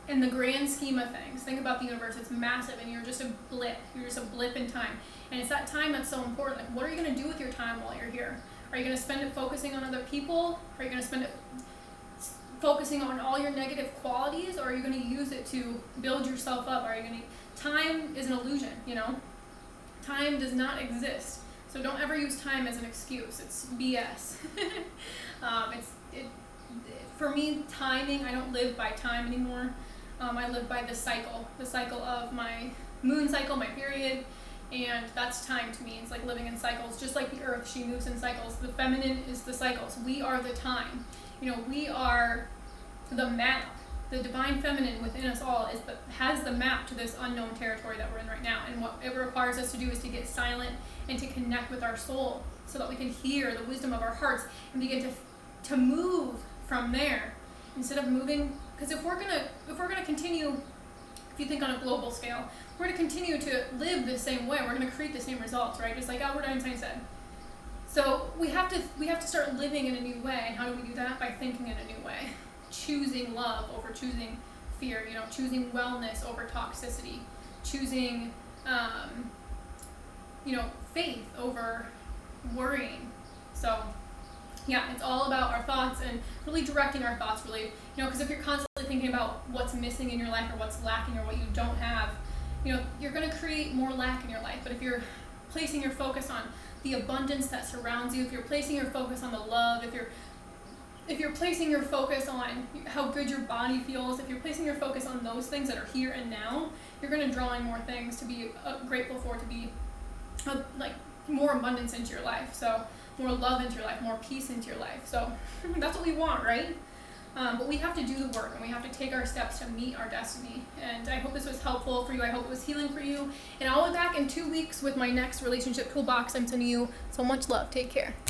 in the grand scheme of things. Think about the universe. It's massive, and you're just a blip. You're just a blip in time. And it's that time that's so important. Like, what are you going to do with your time while you're here? Are you going to spend it focusing on other people? Are you going to spend it focusing on all your negative qualities? Or are you going to use it to build yourself up? Are you going to... Time is an illusion, Time does not exist. So don't ever use time as an excuse. It's BS. For me, timing, I don't live by time anymore. I live by the cycle of my moon cycle, my period, and that's time to me. It's like living in cycles, just like the earth, she moves in cycles. The feminine is the cycles. We are the time. We are the map. The divine feminine within us all has the map to this unknown territory that we're in right now. And what it requires us to do is to get silent and to connect with our soul, so that we can hear the wisdom of our hearts and begin to move from there, instead of moving. Because if we're gonna continue, if you think on a global scale, we're gonna continue to live the same way. We're gonna create the same results, right? Just like Albert Einstein said. So we have to start living in a new way. And how do we do that? By thinking in a new way. Choosing love over choosing fear, choosing wellness over toxicity, choosing, faith over worrying. So, yeah, it's all about our thoughts, and really directing our thoughts, really You know, because if you're constantly thinking about what's missing in your life or what's lacking or what you don't have, you know, you're going to create more lack in your life. But if you're placing your focus on the abundance that surrounds you, if you're placing your focus on the love, if you're placing your focus on how good your body feels, if you're placing your focus on those things that are here and now, you're going to draw in more things to be grateful for, to be like more abundance into your life. So more love into your life, more peace into your life. So that's what we want, right? But we have to do the work, and we have to take our steps to meet our destiny. And I hope this was helpful for you. I hope it was healing for you. And I'll be back in 2 weeks with my next relationship toolbox. I'm sending you so much love. Take care.